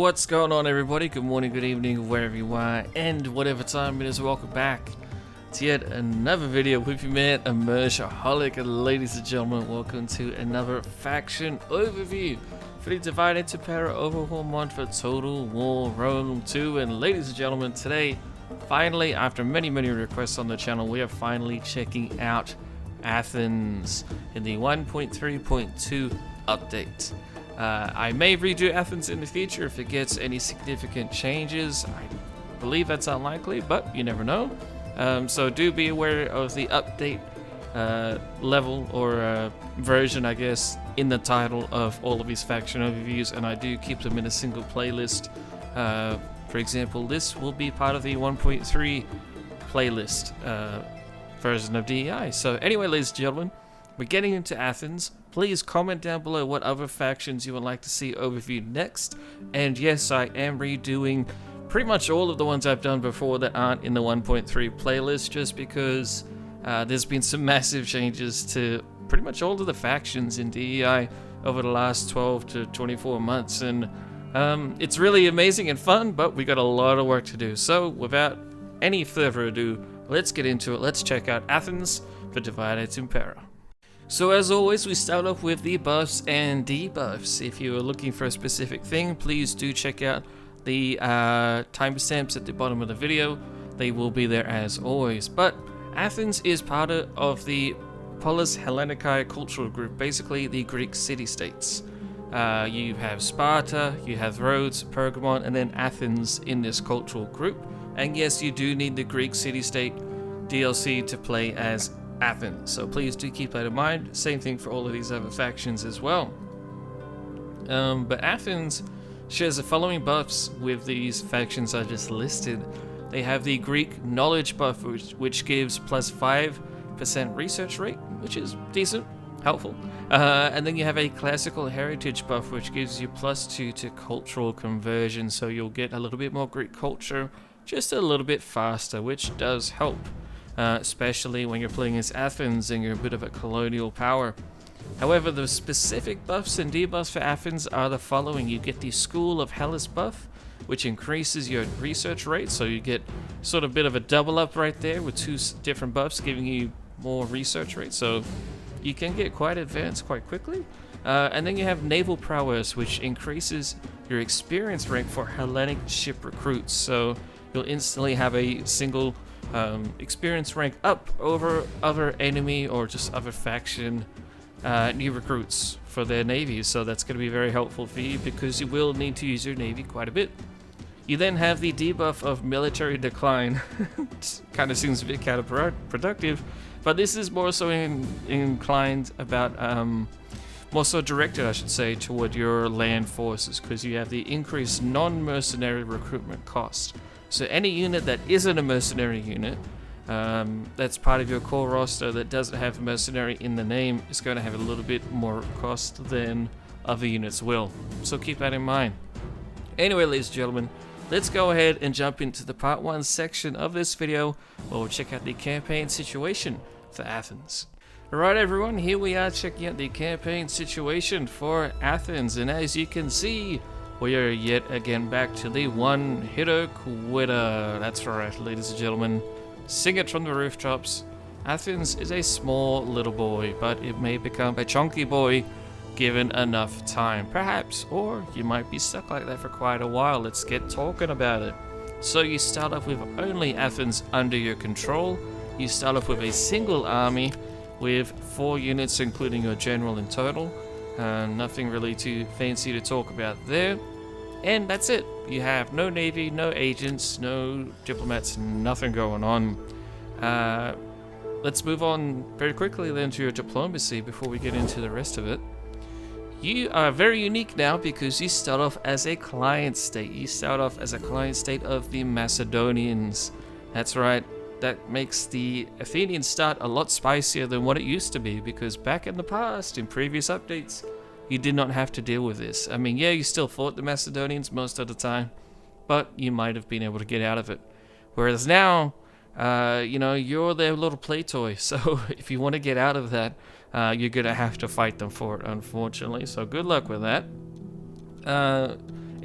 What's going on, everybody? Good morning, good evening, wherever you are, and whatever time it is. Welcome back to yet another video with your man, Immersionaholic. And ladies and gentlemen, welcome to another faction overview for the Divide Et Impera overhaul mod for Total War Rome 2. And ladies and gentlemen, today, finally, after many requests on the channel, we are finally checking out Athens in the 1.3.2 update. I may redo Athens in the future if it gets any significant changes. I believe that's unlikely, but you never know. So do be aware of the update level or version, I guess, in the title of all of these faction overviews, and I do keep them in a single playlist. For example, this will be part of the 1.3 playlist version of DEI. So anyway, ladies and gentlemen, we're getting into Athens. Please comment down below what other factions you would like to see overviewed next. And yes, I am redoing pretty much all of the ones I've done before that aren't in the 1.3 playlist, just because there's been some massive changes to pretty much all of the factions in DEI over the last 12 to 24 months. And it's really amazing and fun, but we got a lot of work to do. So without any further ado, let's get into it. Let's check out Athens for Divide Et Impera. So as always, we start off with the buffs and debuffs. If you are looking for a specific thing, please do check out the timestamps at the bottom of the video. They will be there as always. But Athens is part of the Polis Hellenicae cultural group, basically the Greek city-states. You have Sparta, you have Rhodes, Pergamon, and then Athens in this cultural group. And yes, you do need the Greek city-state DLC to play as Athens, so please do keep that in mind. Same thing for all of these other factions as well. But Athens shares the following buffs with these factions I just listed. They have the Greek knowledge buff, which gives plus 5% research rate, which is decent, helpful. And then you have a classical heritage buff, which gives you plus 2 to cultural conversion, so you'll get a little bit more Greek culture just a little bit faster, which does help. Especially when you're playing as Athens and you're a bit of a colonial power. However, the specific buffs and debuffs for Athens are the following. You get the School of Hellas buff, which increases your research rate, so you get sort of a bit of a double up right there with two different buffs giving you more research rate, so you can get quite advanced quite quickly. And then you have Naval Prowess, which increases your experience rank for Hellenic ship recruits, so you'll instantly have a single experience rank up over other enemy or just other faction new recruits for their navies, so that's going to be very helpful for you because you will need to use your navy quite a bit. You then have the debuff of military decline. Kind of seems a bit counterproductive, but this is more so inclined about more so directed, I should say, toward your land forces, because you have the increased non-mercenary recruitment cost. So any unit that isn't a mercenary unit, that's part of your core roster that doesn't have mercenary in the name, is going to have a little bit more cost than other units will. So keep that in mind. Anyway, ladies and gentlemen, let's go ahead and jump into the part 1 section of this video where we'll check out the campaign situation for Athens. Alright everyone, here we are checking out the campaign situation for Athens, and as you can see, we are yet again back to the one-hitter quitter. That's right, ladies and gentlemen. Sing it from the rooftops. Athens is a small little boy, but it may become a chunky boy given enough time, perhaps. Or you might be stuck like that for quite a while. Let's get talking about it. So you start off with only Athens under your control. You start off with a single army with 4 units, including your general in total. Nothing really too fancy to talk about there. And that's it. You have no navy, no agents, no diplomats, nothing going on. Let's move on very quickly then to your diplomacy before we get into the rest of it. You are very unique now because you start off as a client state. You start off as a client state of the Macedonians. That's right. That makes the Athenian start a lot spicier than what it used to be, because back in the past, in previous updates, you did not have to deal with this. I mean, yeah, you still fought the Macedonians most of the time, but you might have been able to get out of it. Whereas now, you know, you're their little play toy, so if you want to get out of that, you're going to have to fight them for it, unfortunately, so good luck with that.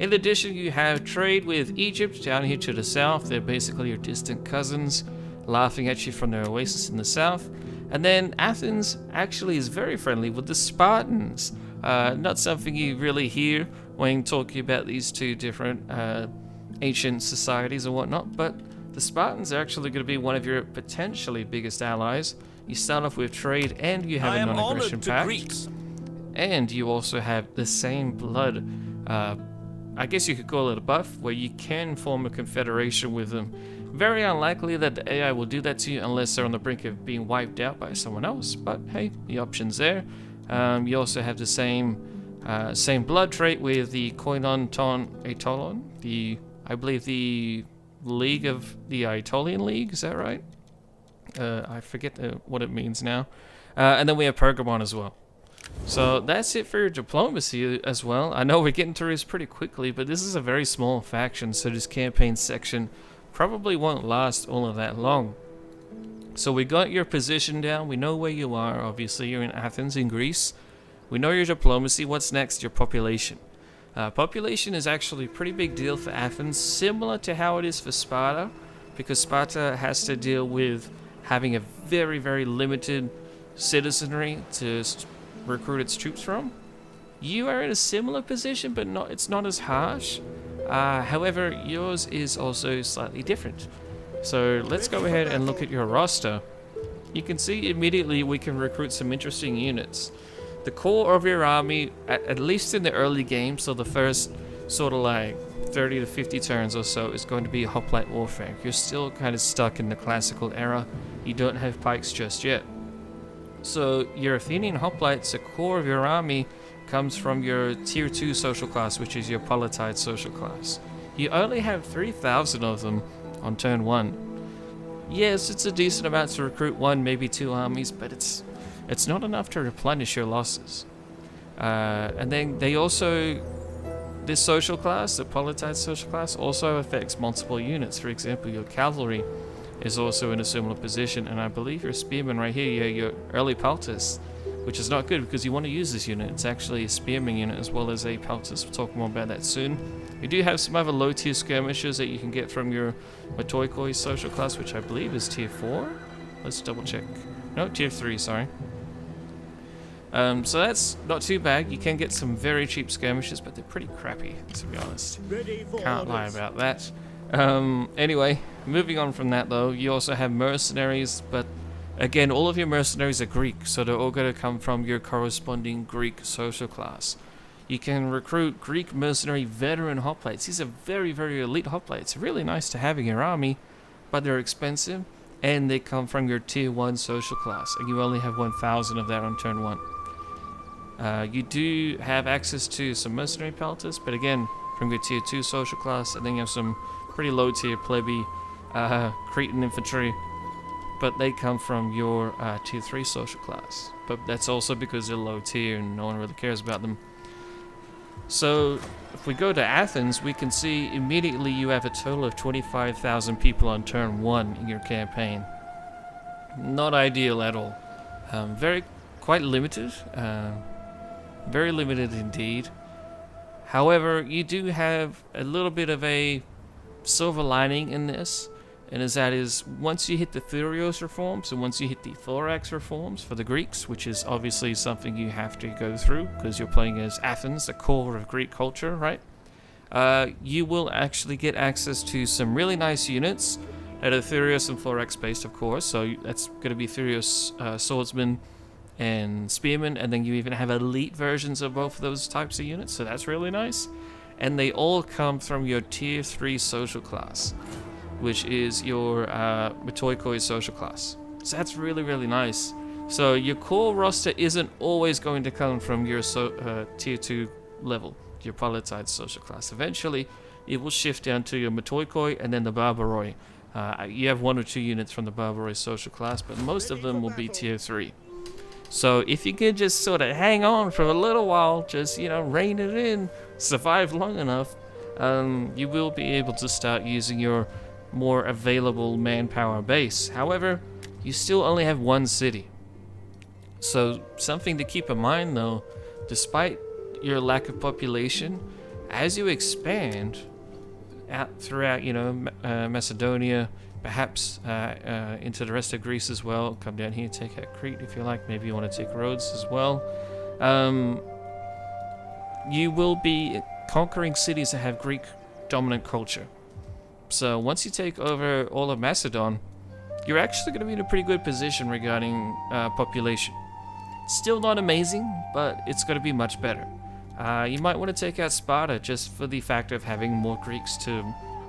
In addition, you have trade with Egypt down here to the south. They're basically your distant cousins, laughing at you from their oasis in the south. And then Athens actually is very friendly with the Spartans. Not something you really hear when talking about these two different ancient societies and whatnot, but the Spartans are actually going to be one of your potentially biggest allies. You start off with trade, and you have a non-aggression pact. And you also have the same blood. I guess you could call it a buff, where you can form a confederation with them. Very unlikely that the AI will do that to you unless they're on the brink of being wiped out by someone else. But hey, the option's there. You also have the same blood trait with the Koinon Ton Aetolon, I believe the League of the Aetolian League. Is that right? I forget what it means now. And then we have Pergamon as well. So that's it for your diplomacy as well. I know we're getting through this pretty quickly, but this is a very small faction, so this campaign section probably won't last all of that long. So we got your position down. We know where you are. Obviously, you're in Athens in Greece. We know your diplomacy. What's next? Your population. Population is actually a pretty big deal for Athens, similar to how it is for Sparta, because Sparta has to deal with having a very, very limited citizenry to recruit its troops from. You are in a similar position, but it's not as harsh. However, yours is also slightly different. So let's go ahead and look at your roster. You can see immediately we can recruit some interesting units. The core of your army, at least in the early game, so the first sort of like 30 to 50 turns or so, is going to be hoplite warfare. You're still kind of stuck in the classical era. You don't have pikes just yet. So your Athenian hoplites, the core of your army, comes from your tier 2 social class, which is your politite social class. You only have 3,000 of them on turn 1. Yes, it's a decent amount to recruit 1, maybe 2 armies, but it's not enough to replenish your losses. And then they also, this social class, the politite social class, also affects multiple units. For example, your cavalry is also in a similar position, and I believe your spearmen right here, your early pelters, which is not good because you want to use this unit. It's actually a spearman unit as well as a pelters. We'll talk more about that soon. You do have some other low tier skirmishers that you can get from your Metoikoi social class, which I believe is tier 4. Let's double check. No, tier 3, sorry. So that's not too bad. You can get some very cheap skirmishers, but they're pretty crappy, to be honest. Can't lie about that. Anyway, moving on from that though, you also have mercenaries, but again, all of your mercenaries are Greek, so they're all going to come from your corresponding Greek social class. You can recruit Greek mercenary veteran hoplites. These are very, very elite hoplites. Really nice to have in your army, but they're expensive, and they come from your tier 1 social class, and you only have 1,000 of that on turn 1. You do have access to some mercenary pelters, but again, from your tier 2 social class, and then you have some pretty low tier plebei Cretan infantry, but they come from your tier 3 social class. But that's also because they're low tier and no one really cares about them. So if we go to Athens, we can see immediately you have a total of 25,000 people on turn 1 in your campaign. Not ideal at all. Quite limited. Very limited indeed. However, you do have a little bit of a silver lining in this, and that is once you hit the Thurios reforms and once you hit the Thorax reforms for the Greeks, which is obviously something you have to go through because you're playing as Athens, the core of Greek culture, right? You will actually get access to some really nice units that are Thurios and Thorax based, of course. So that's going to be Thurios swordsmen and spearmen, and then you even have elite versions of both of those types of units, so that's really nice. And they all come from your tier 3 social class, which is your Metoikoi social class. So that's really, really nice. So your core roster isn't always going to come from your tier 2 level, your politite social class. Eventually, it will shift down to your Metoikoi and then the Barbaroi. You have 1 or 2 units from the Barbaroi social class, but most of them will be tier 3. So if you can just sort of hang on for a little while, just, rein it in, survive long enough, you will be able to start using your more available manpower base. However, you still only have 1 city. So something to keep in mind though, despite your lack of population, as you expand out throughout, Macedonia, perhaps into the rest of Greece as well. Come down here, take out Crete if you like. Maybe you want to take Rhodes as well. You will be conquering cities that have Greek dominant culture. So once you take over all of Macedon, you're actually going to be in a pretty good position regarding population. Still not amazing, but it's going to be much better. You might want to take out Sparta just for the fact of having more Greeks to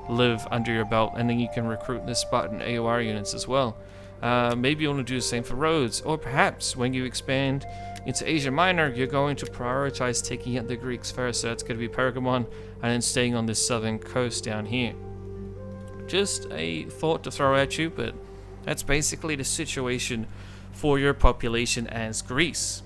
live under your belt, and then you can recruit the Spartan AOR units as well. Maybe you want to do the same for Rhodes, or perhaps when you expand into Asia Minor, you're going to prioritize taking out the Greeks first, so that's going to be Pergamon, and then staying on this southern coast down here. Just a thought to throw at you, but that's basically the situation for your population as Greece.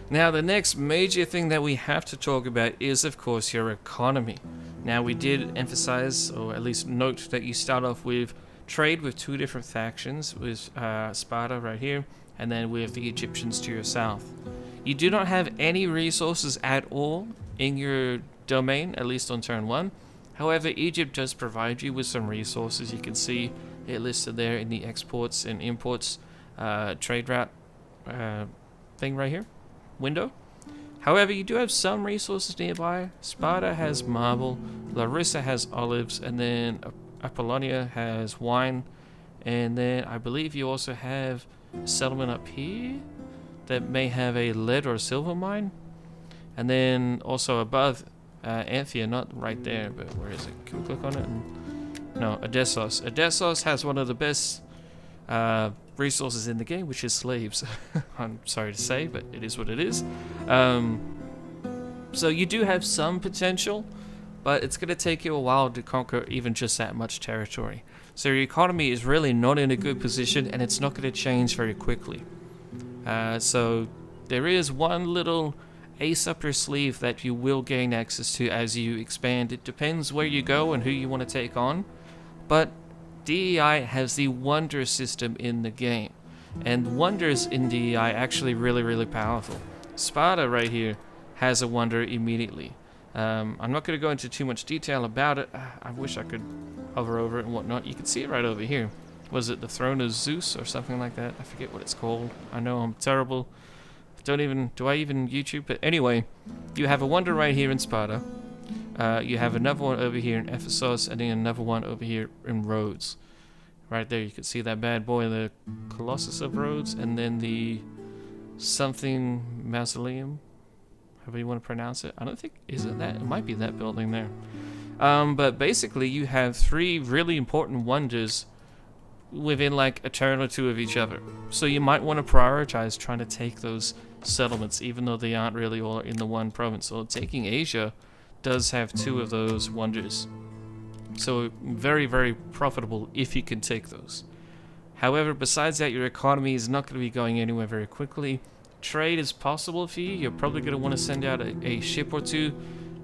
Now, the next major thing that we have to talk about is, of course, your economy. Now, we did emphasize, or at least note, that you start off with trade with two different factions, with Sparta right here, and then with the Egyptians to your south. You do not have any resources at all in your domain, at least on turn 1. However, Egypt does provide you with some resources. You can see it listed there in the exports and imports trade route thing right here, window. However, you do have some resources nearby. Sparta has marble, Larissa has olives, and then Apollonia has wine, and then I believe you also have a settlement up here that may have a lead or silver mine, and then also above Anthea, not right there, but where is it? Can we click on it? No, Odessos. Odessos has one of the best resources in the game, which is slaves. I'm sorry to say, but it is what it is. So you do have some potential, but it's going to take you a while to conquer even just that much territory. So your economy is really not in a good position, and it's not going to change very quickly. So there is one little ace up your sleeve that you will gain access to as you expand. It depends where you go and who you want to take on, but DEI has the wonder system in the game, and wonders in DEI actually really powerful. Sparta right here has a wonder immediately. I'm not going to go into too much detail about it. I wish I could hover over it and whatnot. You can see it right over here. Was it the Throne of Zeus or something like that? I forget what it's called. I know I'm terrible. Do I even YouTube? But anyway, you have a wonder right here in Sparta. You have another one over here in Ephesus, and then another one over here in Rhodes. Right there, you can see that bad boy, the Colossus of Rhodes, and then the something mausoleum, however you want to pronounce it. I don't think, is it that? It might be that building there. But basically, you have three really important wonders within like a turn or two of each other. So you might want to prioritize trying to take those settlements, even though they aren't really all in the one province. So taking Asia does have two of those wonders. So very profitable if you can take those. However, besides that, your economy is not going to be going anywhere very quickly. Trade is possible for you. You're probably going to want to send out a ship or two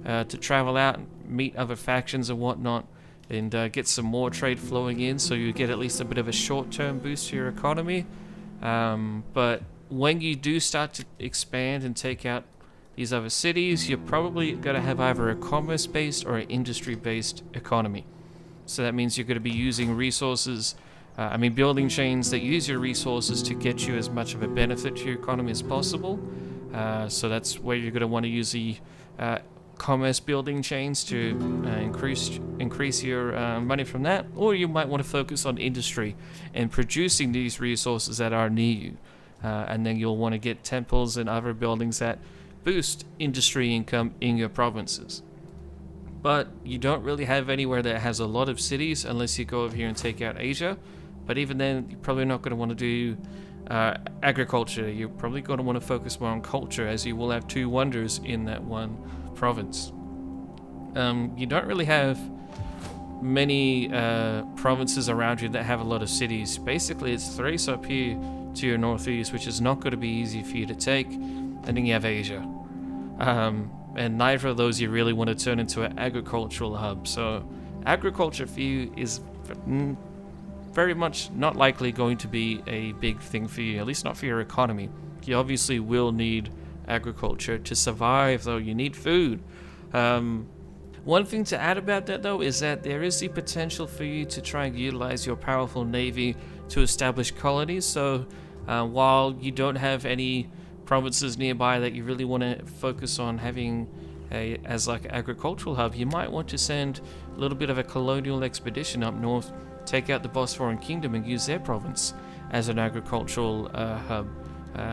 to travel out and meet other factions and whatnot, and get some more trade flowing in, so you get at least a bit of a short-term boost to your economy. But when you do start to expand and take out these other cities, you're probably going to have either a commerce-based or an industry-based economy. So that means you're going to be using resources, building chains that use your resources to get you as much of a benefit to your economy as possible. So that's where you're going to want to use the commerce building chains to increase your money from that, or you might want to focus on industry and producing these resources that are near you, and then you'll want to get temples and other buildings that boost industry income in your provinces. But you don't really have anywhere that has a lot of cities unless you go over here and take out Asia. But even then, you're probably not going to want to do agriculture. You're probably going to want to focus more on culture, as you will have two wonders in that one province. You don't really have many provinces around you that have a lot of cities. Basically, it's Thrace up here to your northeast, which is not going to be easy for you to take, and then you have Asia. And neither of those you really want to turn into an agricultural hub. So agriculture for you is very much not likely going to be a big thing for you, at least not for your economy. You obviously will need agriculture to survive, though. You need food. One thing to add about that though is that there is the potential for you to try and utilize your powerful navy to establish colonies. So while you don't have any provinces nearby that you really want to focus on having as like an agricultural hub, you might want to send a little bit of a colonial expedition up north, take out the Bosphorian kingdom and use their province as an agricultural hub.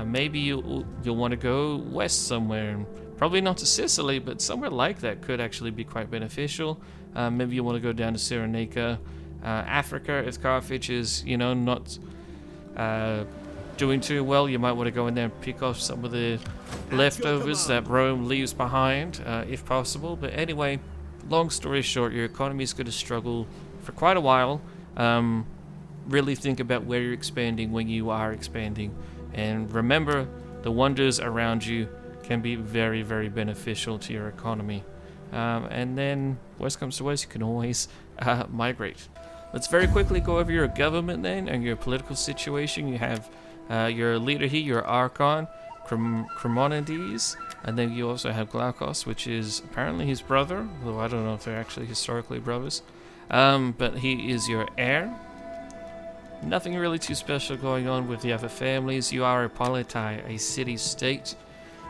Maybe you'll want to go west somewhere, and probably not to Sicily, but somewhere like that could actually be quite beneficial. Maybe you want to go down to Cyrenaica, Africa. If Carthage is, not doing too well, you might want to go in there and pick off some of the leftovers that Rome leaves behind, if possible. But anyway, long story short, your economy is going to struggle for quite a while. Really think about where you're expanding when you are expanding, and remember, the wonders around you can be very, very beneficial to your economy. And then, worst comes to worst, you can always migrate. Let's very quickly go over your government then and your political situation. You have your leader here, your Archon, Chremonides, and then you also have Glaukos, which is apparently his brother, though I don't know if they're actually historically brothers. But he is your heir. Nothing really too special going on with the other families. You are a polity, a city-state,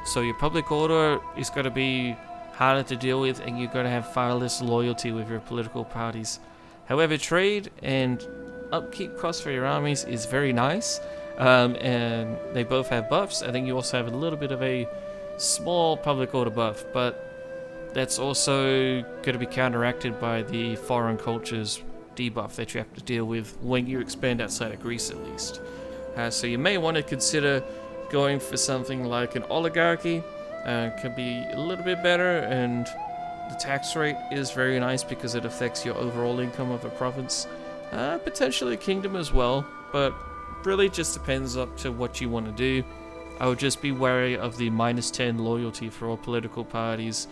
so your public order is going to be harder to deal with, and you're going to have far less loyalty with your political parties. However, trade and upkeep costs for your armies is very nice, and they both have buffs. I think you also have a little bit of a small public order buff, but that's also going to be counteracted by the foreign cultures debuff that you have to deal with when you expand outside of Greece, at least. So you may want to consider going for something like an oligarchy. Could be a little bit better, and the tax rate is very nice because it affects your overall income of a province. Potentially a kingdom as well, but really just depends up to what you want to do. I would just be wary of the -10 loyalty for all political parties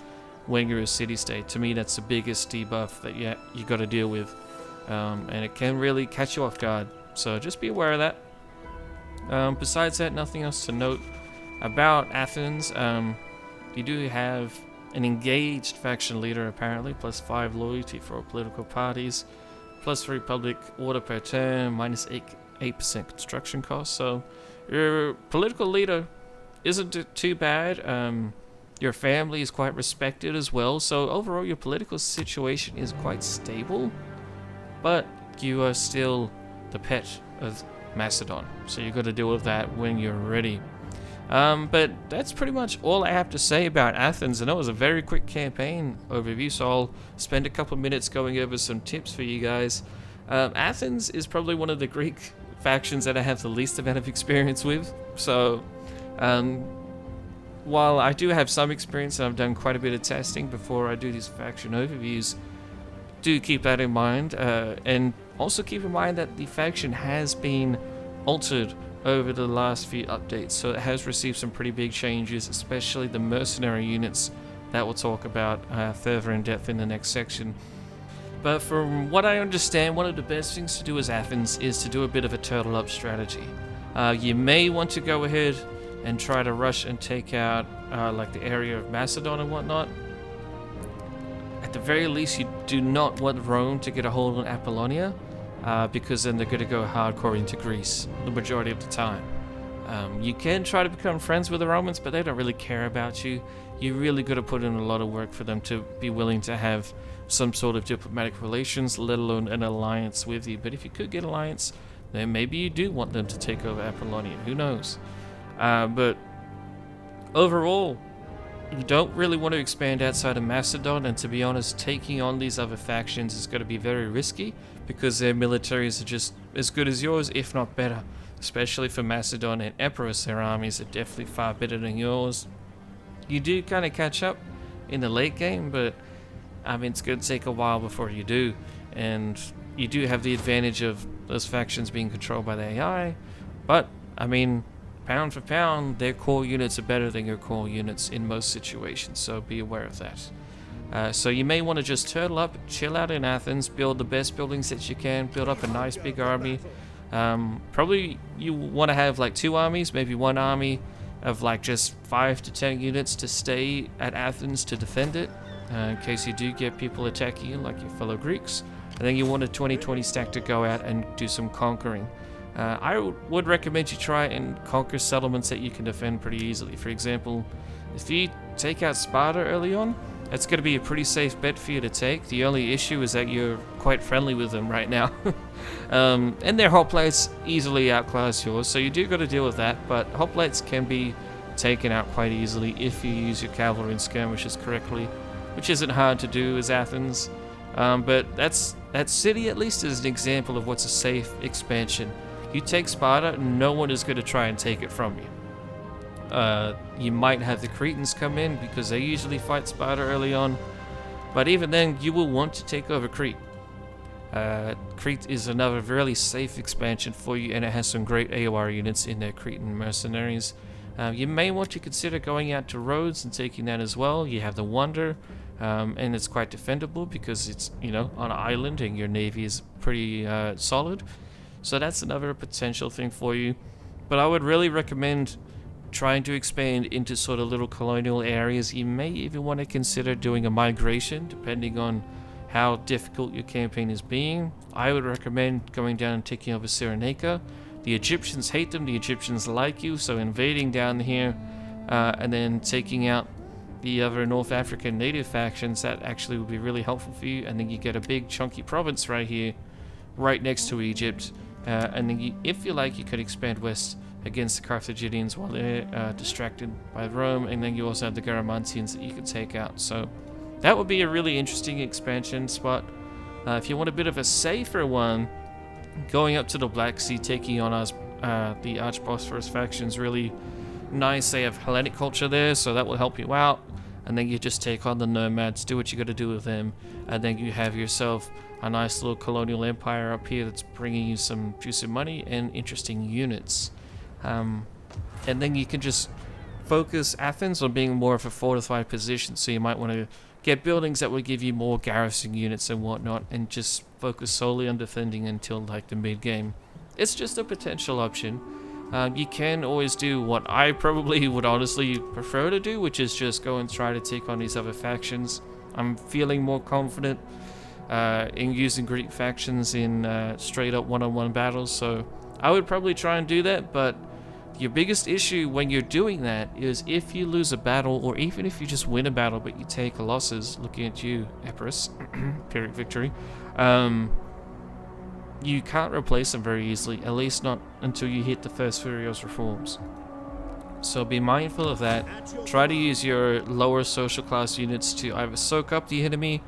when you're a city-state. To me, that's the biggest debuff that you got to deal with. And it can really catch you off guard, so just be aware of that. Besides that, nothing else to note about Athens. You do have an engaged faction leader apparently, +5 loyalty for all political parties, +3 public order per turn, -8% construction costs. So your political leader isn't too bad. Your family is quite respected as well, so overall your political situation is quite stable. But you are still the pet of Macedon, so you've got to deal with that when you're ready. But that's pretty much all I have to say about Athens, and that was a very quick campaign overview, so I'll spend a couple minutes going over some tips for you guys. Athens is probably one of the Greek factions that I have the least amount of experience with, so while I do have some experience and I've done quite a bit of testing before I do these faction overviews, do keep that in mind, and also keep in mind that the faction has been altered over the last few updates, so it has received some pretty big changes, especially the mercenary units that we'll talk about further in depth in the next section. But from what I understand, one of the best things to do as Athens is to do a bit of a turtle up strategy. You may want to go ahead and try to rush and take out like the area of Macedon and whatnot. At the very least, you do not want Rome to get a hold on Apollonia, because then they're going to go hardcore into Greece the majority of the time. You can try to become friends with the Romans, but they don't really care about you. You really got to put in a lot of work for them to be willing to have some sort of diplomatic relations, let alone an alliance with you. But if you could get alliance, then maybe you do want them to take over Apollonia. Who knows? But overall, you don't really want to expand outside of Macedon, and to be honest, taking on these other factions is going to be very risky because their militaries are just as good as yours, if not better. Especially for Macedon and Epirus, their armies are definitely far better than yours. You do kind of catch up in the late game, but I mean, it's going to take a while before you do, and you do have the advantage of those factions being controlled by the AI, but I mean, pound for pound, their core units are better than your core units in most situations, so be aware of that. So you may want to just turtle up, chill out in Athens, build the best buildings that you can, build up a nice big army. Probably you want to have like 2 armies, maybe 1 army of like just 5 to 10 units to stay at Athens to defend it, in case you do get people attacking you like your fellow Greeks. And then you want a 20-20 stack to go out and do some conquering. I would recommend you try and conquer settlements that you can defend pretty easily. For example, if you take out Sparta early on, that's going to be a pretty safe bet for you to take. The only issue is that you're quite friendly with them right now. And their hoplites easily outclass yours, so you do got to deal with that. But hoplites can be taken out quite easily if you use your cavalry and skirmishes correctly, which isn't hard to do as Athens. But that city at least is an example of what's a safe expansion. You take Sparta, no one is going to try and take it from you. You might have the Cretans come in because they usually fight Sparta early on, but even then you will want to take over Crete. Crete is another really safe expansion for you, and it has some great AOR units in their Cretan mercenaries. You may want to consider going out to Rhodes and taking that as well. You have the Wonder, and it's quite defendable because it's, you know, on an island and your navy is pretty solid. So that's another potential thing for you. But I would really recommend trying to expand into sort of little colonial areas. You may even want to consider doing a migration depending on how difficult your campaign is being. I would recommend going down and taking over Cyrenaica. The Egyptians hate them, the Egyptians like you, so invading down here and then taking out the other North African native factions, that actually would be really helpful for you. And then you get a big chunky province right here, right next to Egypt. And then if you like, you could expand west against the Carthaginians while they're distracted by Rome, and then you also have the Garamantians that you could take out. So that would be a really interesting expansion spot. If you want a bit of a safer one, going up to the Black Sea, taking on us, the Archbosphorus factions, really nice. They have Hellenic culture there, so that will help you out. And then you just take on the nomads, do what you got to do with them, and then you have yourself a nice little colonial empire up here that's bringing you some juicy money and interesting units. And then you can just focus Athens on being more of a fortified position, so you might want to get buildings that would give you more garrison units and whatnot, and just focus solely on defending until like the mid game. It's just a potential option. You can always do what I probably would honestly prefer to do, which is just go and try to take on these other factions. I'm feeling more confident in using Greek factions in straight up one-on-one battles, so I would probably try and do that. But your biggest issue when you're doing that is if you lose a battle, or even if you just win a battle but you take losses, looking at you, Epirus, Pyrrhic victory, you can't replace them very easily, at least not until you hit the first Furios reforms. So be mindful of that. Try to use your lower social class units to either soak up the enemy,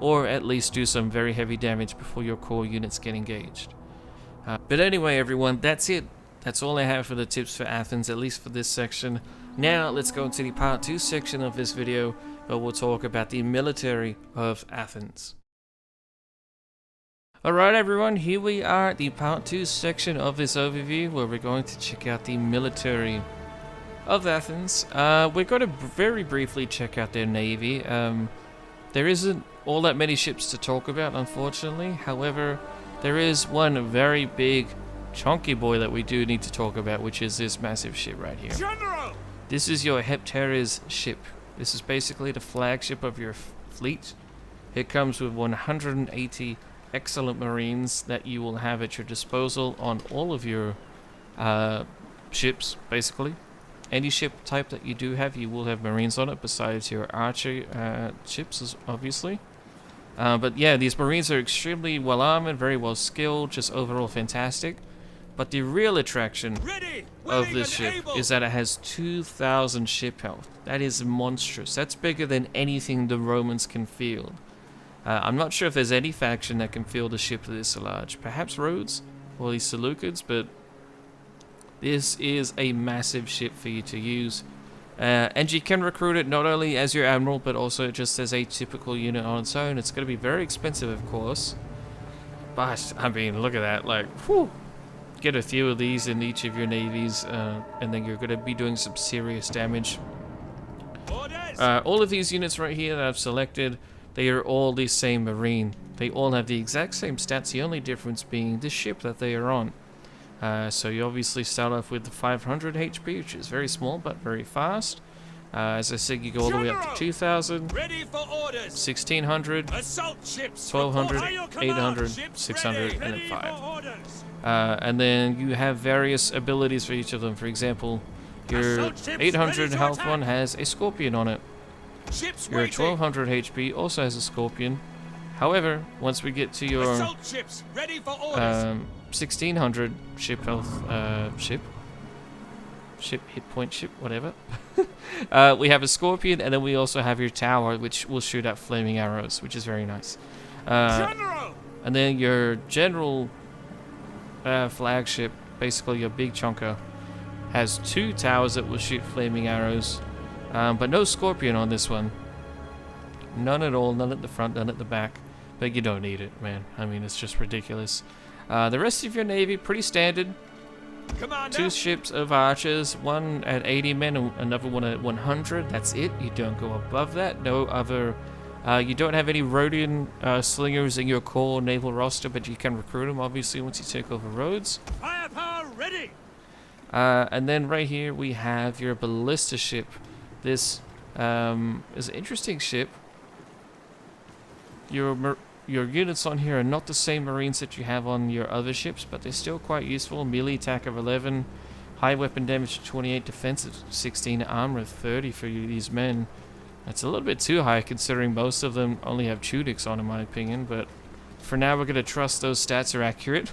or at least do some very heavy damage before your core units get engaged. But anyway, everyone, that's it. That's all I have for the tips for Athens, at least for this section. Now let's go into the part 2 section of this video, where we'll talk about the military of Athens. Alright everyone, here we are at the part 2 section of this overview, where we're going to check out the military of Athens. We're going to very briefly check out their navy. There isn't all that many ships to talk about, unfortunately. However, there is one very big, chunky boy that we do need to talk about, which is this massive ship right here. General! This is your Heptares ship. This is basically the flagship of your fleet. It comes with 180 excellent marines that you will have at your disposal on all of your ships, basically. Any ship type that you do have, you will have marines on it, besides your archer ships, obviously. But yeah, these marines are extremely well armored, very well skilled, just overall fantastic. But the real attraction of this ship is that it has 2,000 ship health. That is monstrous. That's bigger than anything the Romans can field. I'm not sure if there's any faction that can field a ship this large. Perhaps Rhodes or the Seleucids, but this is a massive ship for you to use. And you can recruit it not only as your admiral, but also just as a typical unit on its own. It's going to be very expensive, of course. But, I mean, look at that. Like, whew. Get a few of these in each of your navies, and then you're going to be doing some serious damage. All of these units right here that I've selected, they are all the same marine. They all have the exact same stats, the only difference being the ship that they are on. So you obviously start off with the 500 HP, which is very small but very fast. As I said, you go all the way up to 2,000, Ready for orders. 1,600, Assault ships. 1,200, 800, 600, and then 5. And then you have various abilities for each of them. For example, your 800 health one has a scorpion on it. Your 1,200 HP also has a scorpion. However, once we get to your 1,600 ship health, ship hit point ship, whatever. We have a scorpion, and then we also have your tower, which will shoot out flaming arrows, which is very nice. And then your general flagship, basically your big chunker, has 2 towers that will shoot flaming arrows, but no scorpion on this one. None at all, none at the front, none at the back. But you don't need it, man. I mean, it's just ridiculous. The rest of your navy, pretty standard. 2 ships of archers, one at 80 men and another one at 100. That's it. You don't go above that. No other. You don't have any Rhodian slingers in your core naval roster, but you can recruit them obviously once you take over Rhodes. Firepower ready. And then right here we have your ballista ship. This is an interesting ship. Your units on here are not the same marines that you have on your other ships, but they're still quite useful. Melee attack of 11, high weapon damage of 28, defensive 16, armor of 30 for these men. That's a little bit too high considering most of them only have tunics on, in my opinion, but for now we're going to trust those stats are accurate.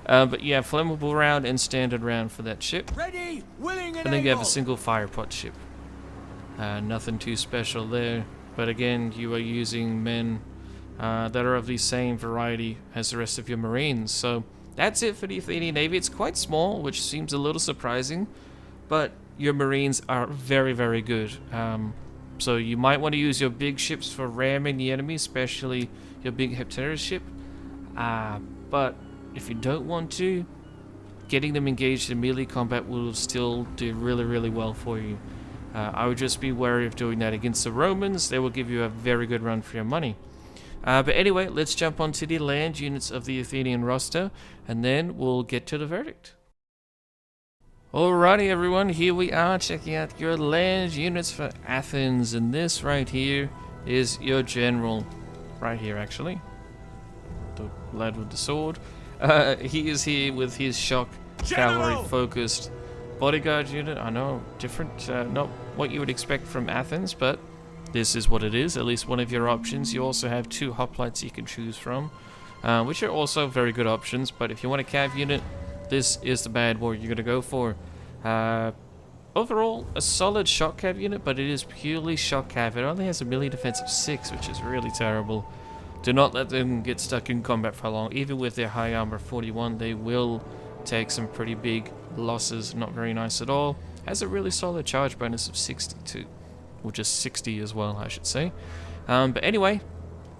But you have flammable round and standard round for that ship. Ready, willing, and then you have a single fire pot ship. Nothing too special there, but again, you are using men that are of the same variety as the rest of your marines. So that's it for the Athenian Navy. It's quite small, which seems a little surprising, but your marines are very, very good. So you might want to use your big ships for ramming the enemy, especially your big Heptares ship. But if you don't want to, getting them engaged in melee combat will still do really, really well for you. I would just be wary of doing that against the Romans. They will give you a very good run for your money. But anyway, let's jump onto the land units of the Athenian roster, and then we'll get to the verdict. Alrighty everyone, here we are checking out your land units for Athens, and this right here is your general. Right here actually. The lad with the sword. He is here with his shock cavalry focused bodyguard unit. I know, different, not what you would expect from Athens, but this is what it is, at least one of your options. You also have 2 hoplites you can choose from, which are also very good options, but if you want a cav unit, this is the bad boy you're going to go for. Overall, a solid shock cav unit, but it is purely shock cav. It only has a melee defense of 6, which is really terrible. Do not let them get stuck in combat for long. Even with their high armor 41, they will take some pretty big losses. Not very nice at all. Has a really solid charge bonus of 62. Or just 60 as well, I should say. But anyway,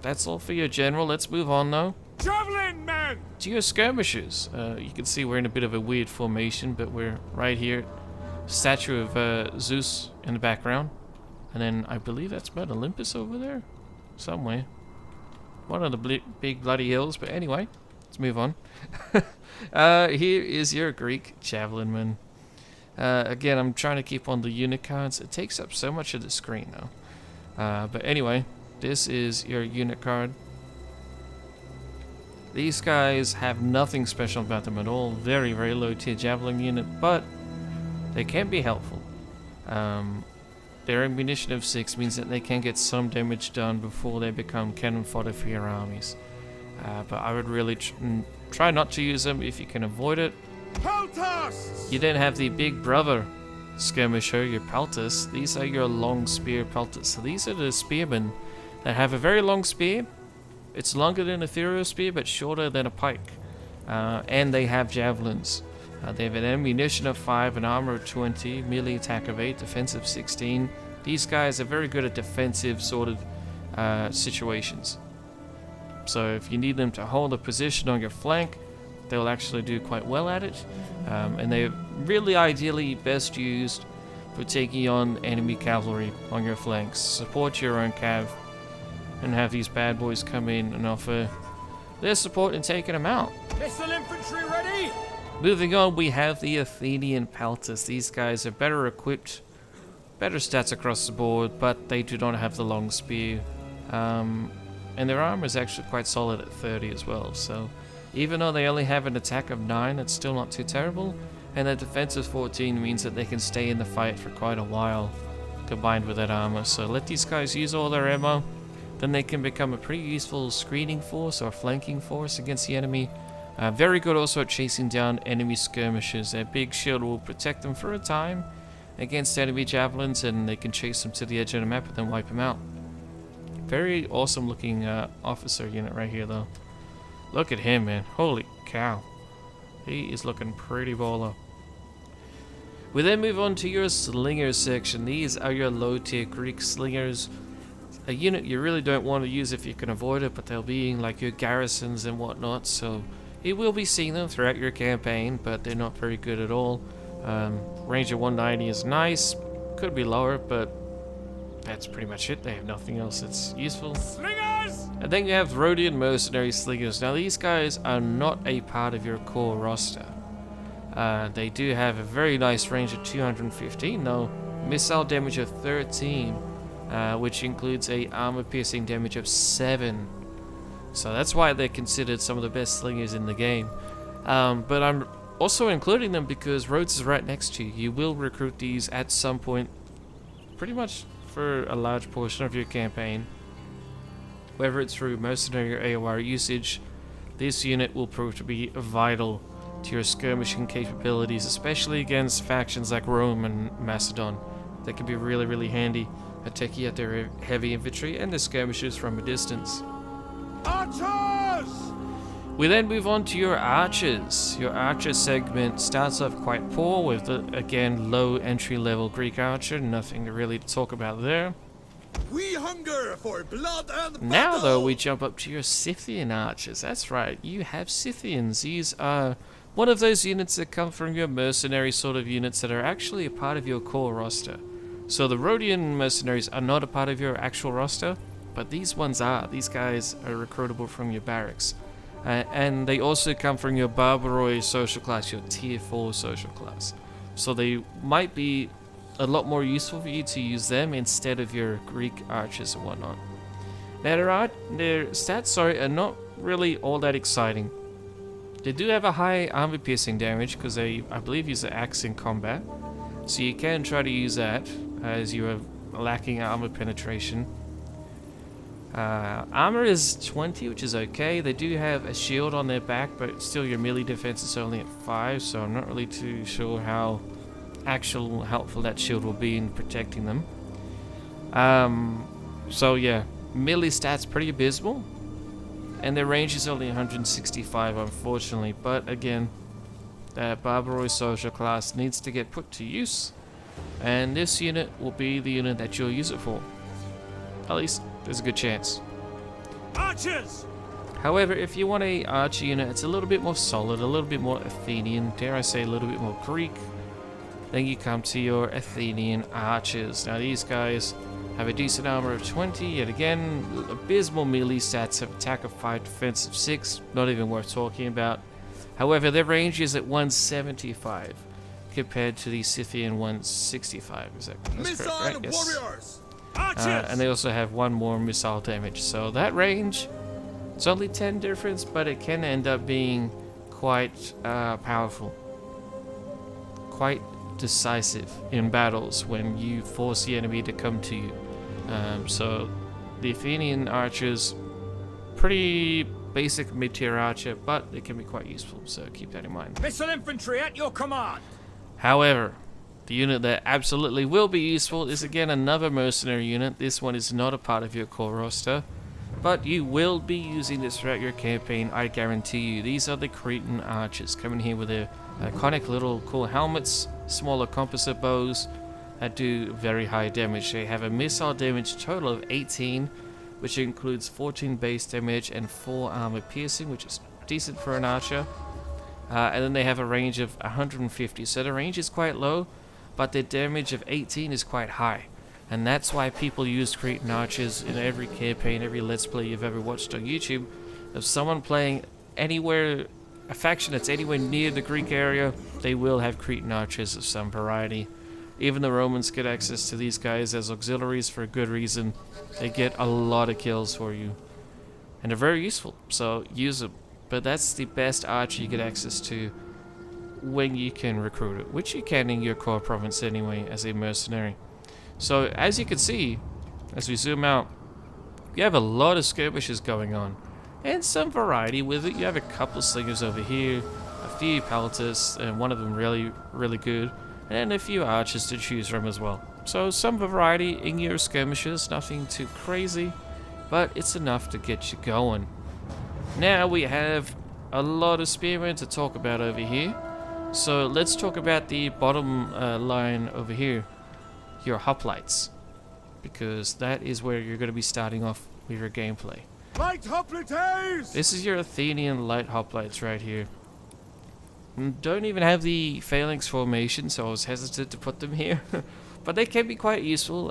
that's all for your general. Let's move on though. Javelin men! To your skirmishers. You can see we're in a bit of a weird formation, but we're right here. Statue of Zeus in the background. And then I believe that's Mount Olympus over there. Somewhere. One of the big bloody hills, but anyway, let's move on. Here is your Greek javelin man. Again, I'm trying to keep on the unit cards. It takes up so much of the screen though. But anyway, this is your unit card. These guys have nothing special about them at all. Very, very low tier javelin unit, but they can be helpful. Their ammunition of 6 means that they can get some damage done before they become cannon fodder for your armies. But I would really try not to use them if you can avoid it. Peltas! You then have the big brother skirmisher, your Peltas. These are your long spear Peltas. So these are the spearmen that have a very long spear. It's longer than a ethereal spear, but shorter than a pike. And they have javelins. They have an ammunition of 5, an armor of 20, melee attack of 8, defensive 16. These guys are very good at defensive sort of situations. So if you need them to hold a position on your flank, they'll actually do quite well at it. And they're really ideally best used for taking on enemy cavalry on your flanks. Support your own cav and have these bad boys come in and offer their support in taking them out. Missile infantry ready! Moving on, we have the Athenian Peltas. These guys are better equipped better stats across the board, but they do not have the long spear. And their armor is actually quite solid at 30 as well, so even though they only have an attack of 9, it's still not too terrible, and their defense of 14 means that they can stay in the fight for quite a while, combined with that armor. So let these guys use all their ammo, then they can become a pretty useful screening force or flanking force against the enemy. Very good also at chasing down enemy skirmishers. Their big shield will protect them for a time against enemy javelins, and they can chase them to the edge of the map and then wipe them out. Very awesome looking officer unit right here though. Look at him, man. Holy cow. He is looking pretty baller. We then move on to your slingers section. These are your low tier Greek slingers. A unit you really don't want to use if you can avoid it, but they'll be in like your garrisons and whatnot, so you will be seeing them throughout your campaign, but they're not very good at all. Range of 190 is nice. Could be lower, but that's pretty much it. They have nothing else that's useful. Slingers! And then you have Rhodian Mercenary Slingers. Now these guys are not a part of your core roster. They do have a very nice range of 215 though. Missile damage of 13, which includes a armor piercing damage of 7. So that's why they're considered some of the best slingers in the game. But I'm also including them because Rhodes is right next to you. You will recruit these at some point, pretty much for a large portion of your campaign. Whether it's through mercenary or AOR usage, this unit will prove to be vital to your skirmishing capabilities, especially against factions like Rome and Macedon. They can be really, really handy at taking out their heavy infantry and their skirmishers from a distance. Archers! We then move on to your archers. Your archer segment starts off quite poor with, again, low entry-level Greek archer. Nothing really to talk about there. We hunger for blood and battle! Now, though, we jump up to your Scythian archers. That's right, you have Scythians. These are one of those units that come from your mercenary sort of units that are actually a part of your core roster. So the Rhodian mercenaries are not a part of your actual roster, but these ones are. These guys are recruitable from your barracks. And they also come from your Barbaroi social class, your tier 4 social class. So they might be a lot more useful for you to use them instead of your Greek archers and whatnot. Now their stats are not really all that exciting. They do have a high armor piercing damage because they, I believe, use the axe in combat. So you can try to use that as you are lacking armor penetration. Armor is 20, which is okay. They do have a shield on their back, but still your melee defense is only at 5, so I'm not really too sure how helpful that shield will be in protecting them. So yeah, melee stats pretty abysmal, and their range is only 165, unfortunately. But again, that Barbaroi social class needs to get put to use, and this unit will be the unit that you'll use it for. At least there's a good chance. Archers! However, if you want a archer unit, it's a little bit more solid, a little bit more Athenian, dare I say a little bit more Greek, then you come to your Athenian archers. Now these guys have a decent armor of 20, yet again, abysmal melee stats, have attack of 5, defense of 6, not even worth talking about. However, their range is at 175 compared to the Scythian 165. Is that's Missile correct, right? Yes. warriors! Archers! And they also have 1 more missile damage. So that range, it's only 10 difference, but it can end up being quite powerful. Quite decisive in battles when you force the enemy to come to you. So the Athenian archers, pretty basic mid-tier archer, but they can be quite useful, so keep that in mind. Missile infantry at your command! However, the unit that absolutely will be useful is again another mercenary unit. This one is not a part of your core roster, but you will be using this throughout your campaign, I guarantee you. These are the Cretan archers, coming here with their iconic little cool helmets, smaller composite bows that do very high damage. They have a missile damage total of 18, which includes 14 base damage and 4 armor piercing, which is decent for an archer. And then they have a range of 150, so the range is quite low, but their damage of 18 is quite high. And that's why people use Cretan archers in every campaign, every Let's Play you've ever watched on YouTube. If someone playing anywhere, a faction that's anywhere near the Greek area, they will have Cretan archers of some variety. Even the Romans get access to these guys as auxiliaries for a good reason. They get a lot of kills for you. And they're very useful, so use them. But that's the best archer you get access to when you can recruit it, which you can in your core province anyway as a mercenary. So as you can see, as we zoom out, you have a lot of skirmishes going on. And some variety with it. You have a couple of slingers over here, a few pelters, and one of them really, really good. And a few archers to choose from as well. So some variety in your skirmishes, nothing too crazy, but it's enough to get you going. Now we have a lot of spearmen to talk about over here. So let's talk about the bottom line over here, your hoplites, because that is where you're going to be starting off with your gameplay. Light hoplites! This is your Athenian light hoplites right here. Don't even have the phalanx formation, so I was hesitant to put them here. But they can be quite useful.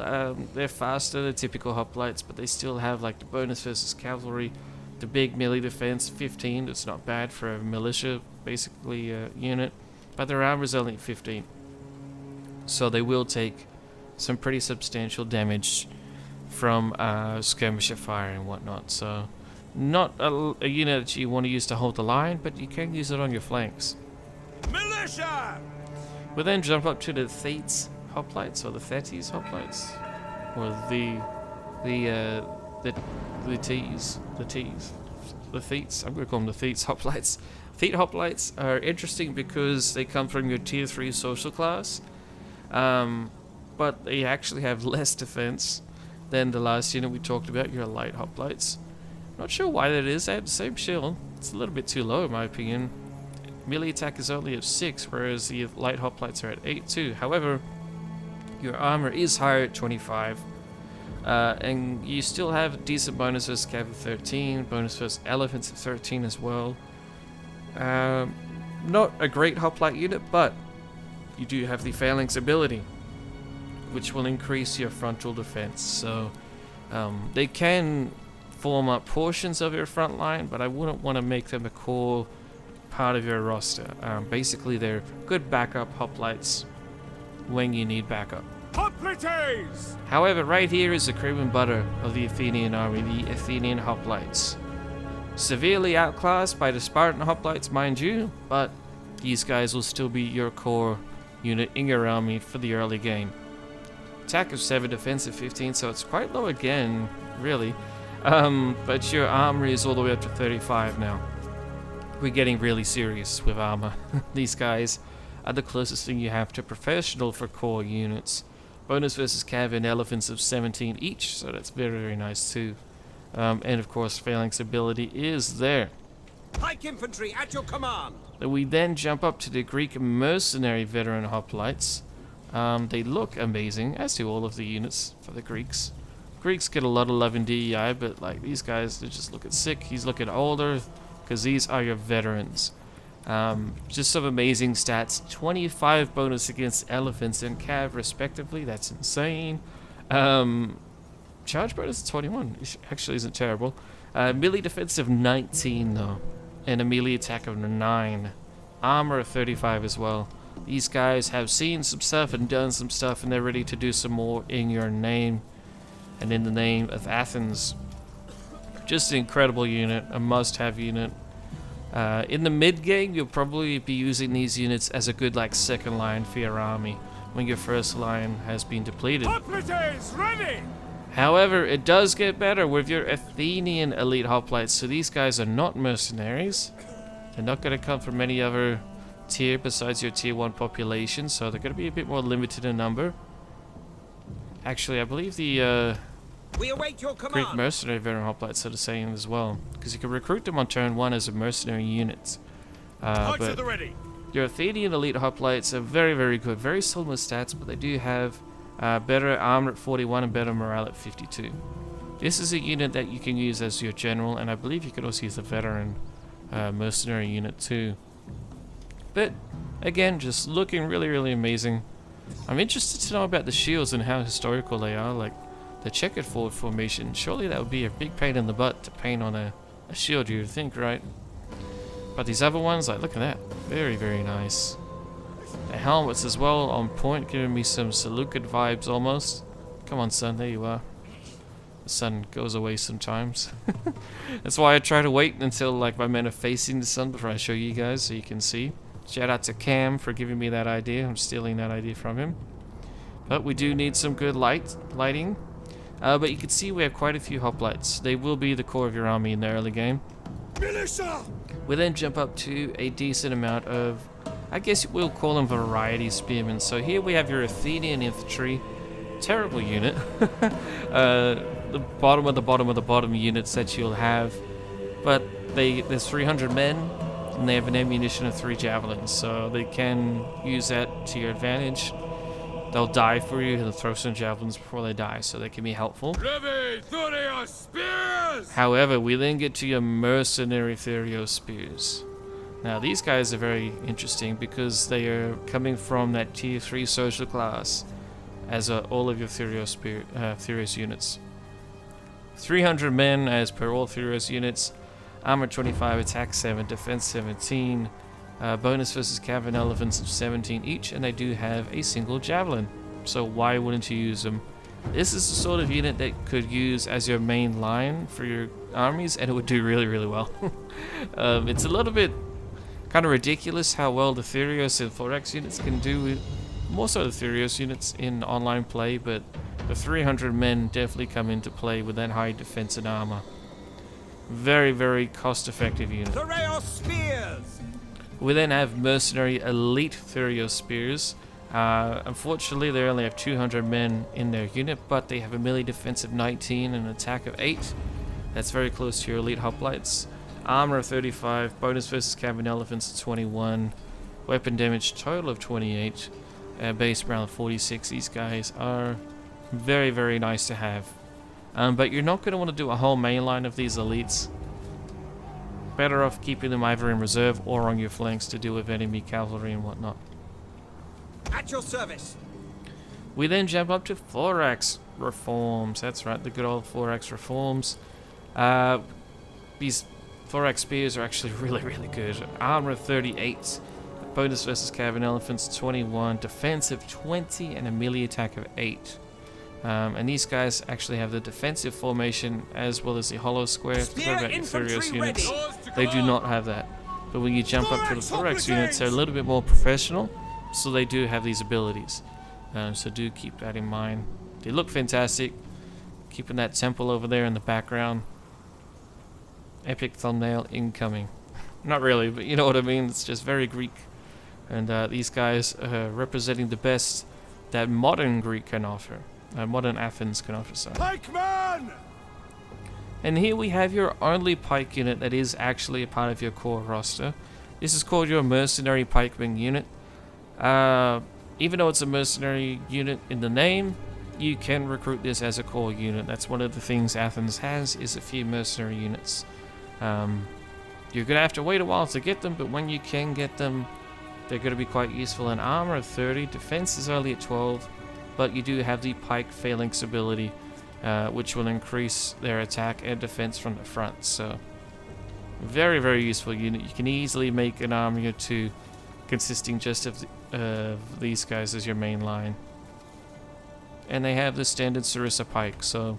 They're faster than typical hoplites, but they still have like the bonus versus cavalry, the big melee defense, 15. That's not bad for a militia, basically, unit. But their armor is only 15. So they will take some pretty substantial damage from skirmisher fire and whatnot. So not a unit that you want to use to hold the line, but you can use it on your flanks. Militia! We'll then jump up to the Thetes hoplites, or the Thetes hoplites, or the Thetes. I'm gonna call them the Thetes hoplites. Thete hoplites are interesting because they come from your tier 3 social class, but they actually have less defense than the last unit we talked about, your light hoplites. Not sure why that is. They have the same shield. It's a little bit too low in my opinion. Melee attack is only at 6, whereas the light hoplites are at 8 too. However, your armor is higher at 25, and you still have decent bonuses. Cav at 13, bonus versus elephants at 13 as well. Not a great hoplite unit, but you do have the phalanx ability, which will increase your frontal defense. So they can form up portions of your front line, but I wouldn't want to make them a core part of your roster. Basically, they're good backup hoplites when you need backup. Hoplites! However, right here is the cream and butter of the Athenian army, the Athenian hoplites. Severely outclassed by the Spartan hoplites, mind you, but these guys will still be your core unit in your army for the early game. Attack of 7, defense of 15, so it's quite low again, really. But your armor is all the way up to 35 now. We're getting really serious with armor. These guys are the closest thing you have to professional for core units. Bonus versus cav and elephants of 17 each, so that's very, very nice too. And of course, phalanx ability is there. Pike infantry at your command! We then jump up to the Greek mercenary veteran hoplites. They look amazing, as do all of the units for the Greeks. Greeks get a lot of love in DEI, but like these guys, they're just looking sick. He's looking older, because these are your veterans. Just some amazing stats. 25 bonus against elephants and cav respectively. That's insane. Charge bonus 21. It actually isn't terrible. Melee defense of 19 though, and a melee attack of 9. Armor of 35 as well. These guys have seen some stuff and done some stuff, and they're ready to do some more in your name and in the name of Athens. Just an incredible unit, a must-have unit. In the mid-game, you'll probably be using these units as a good like second line for your army when your first line has been depleted. Hoplites ready! However, it does get better with your Athenian elite hoplites. So these guys are not mercenaries. They're not going to come from any other tier besides your tier 1 population, so they're going to be a bit more limited in number. Actually, I believe the We await your Greek command! mercenary veteran hoplites are the same as well, because you can recruit them on turn 1 as a mercenary unit. Archers But at the ready! your Athenian elite hoplites are very, very good, very similar stats, but they do have better armor at 41 and better morale at 52. This is a unit that you can use as your general, and I believe you can also use a veteran mercenary unit too. But again, just looking really, really amazing. I'm interested to know about the shields and how historical they are, like the checkered forward formation. Surely that would be a big pain in the butt to paint on a shield, you would think, right? But these other ones, like, look at that. Very, very nice. The helmets as well on point, giving me some Seleucid vibes almost. Come on, son, there you are. The sun goes away sometimes. That's why I try to wait until like my men are facing the sun before I show you guys so you can see. Shout out to Cam for giving me that idea. I'm stealing that idea from him. But we do need some good lighting. But you can see we have quite a few hoplites. They will be the core of your army in the early game. We then jump up to a decent amount of, I guess we'll call them variety spearmen. So here we have your Athenian infantry. Terrible unit. The bottom of the bottom of the bottom units that you'll have. But there's 300 men, and they have an ammunition of 3 javelins. So they can use that to your advantage. They'll die for you, and they'll throw some javelins before they die, so they can be helpful. However, we then get to your mercenary Thurio spears. Now, these guys are very interesting because they are coming from that tier 3 social class, as all of your Thurios units. 300 men as per all Thurios units, armor 25, attack 7, defense 17, bonus versus cavern elephants of 17 each, and they do have a single javelin. So why wouldn't you use them? This is the sort of unit that could use as your main line for your armies, and it would do really, really well. It's a little bit kind of ridiculous how well the Thurios and Thorax units can do with more so the Thurios units in online play, but the 300 men definitely come into play with that high defense and armor. Very, very cost-effective unit. Thureos spears! We then have mercenary elite Thurios spears. Unfortunately, they only have 200 men in their unit, but they have a melee defense of 19 and an attack of 8. That's very close to your elite hoplites. Armor of 35, bonus versus cavern elephants of 21, weapon damage total of 28, base round of 46. These guys are very, very nice to have. But you're not going to want to do a whole main line of these elites. Better off keeping them either in reserve or on your flanks to deal with enemy cavalry and whatnot. At your service. We then jump up to Thorax reforms. That's right, the good old Thorax reforms. These Thorax spears are actually really, really good. Armor 38, bonus versus cavern elephants 21, defensive 20, and a melee attack of 8. And these guys actually have the defensive formation as well as the hollow square. What about your Thurios units? They do not have that. But when you jump up to the Thorax units, they're a little bit more professional, so they do have these abilities. So do keep that in mind. They look fantastic. Keeping that temple over there in the background. Epic thumbnail incoming. Not really, but you know what I mean. It's just very Greek. And these guys are representing the best that modern Greek can offer. Modern Athens can offer, sorry. Pikeman! And here we have your only pike unit that is actually a part of your core roster. This is called your mercenary pikeman unit. Even though it's a mercenary unit in the name, you can recruit this as a core unit. That's one of the things Athens has, is a few mercenary units. You're going to have to wait a while to get them, but when you can get them, they're going to be quite useful. In armor of 30, defense is only at 12, but you do have the pike phalanx ability, which will increase their attack and defense from the front. So, very, very useful unit. You can easily make an army or two consisting just of these guys as your main line. And they have the standard Sarissa pike, so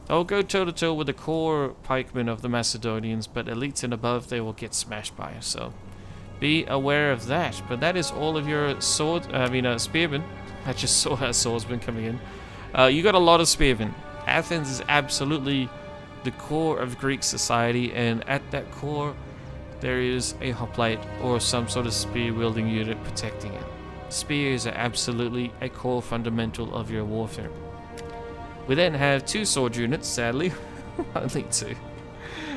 they'll go toe-to-toe with the core pikemen of the Macedonians, but elites and above they will get smashed by, so be aware of that. But that is all of your spearmen. I just saw our swordsman coming in. You got a lot of spearmen. Athens is absolutely the core of Greek society, and at that core there is a hoplite or some sort of spear-wielding unit protecting it. Spears are absolutely a core fundamental of your warfare. We then have 2 sword units, sadly. Only 2.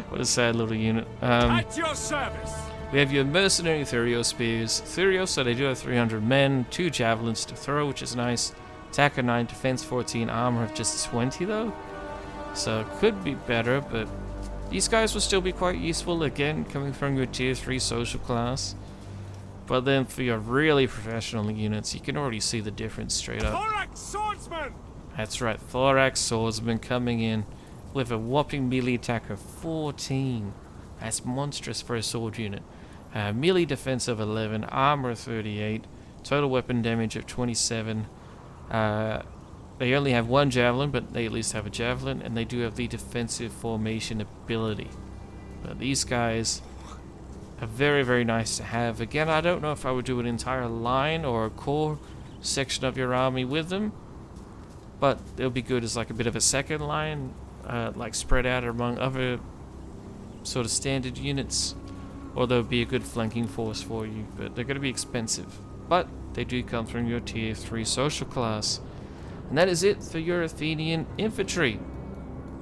What a sad little unit. At your service! We have your mercenary Thurio spears. Thurio, so they do have 300 men, 2 javelins to throw, which is nice. Attack of 9, defense 14, armor of just 20 though. So could be better, but these guys will still be quite useful, again, coming from your tier 3 social class. But then for your really professional units, you can already see the difference straight up. Thorax swordsman! That's right, Thorax swordsman coming in with a whopping melee attack of 14. That's monstrous for a sword unit. Melee defense of 11, armor 38, total weapon damage of 27. They only have one javelin, but they at least have a javelin, and they do have the defensive formation ability. But these guys are very, very nice to have. Again, I don't know if I would do an entire line or a core section of your army with them, but they'll be good as like a bit of a second line, like spread out among other sort of standard units, or they'll be a good flanking force for you, but they're going to be expensive. But they do come from your tier 3 social class. And that is it for your Athenian infantry.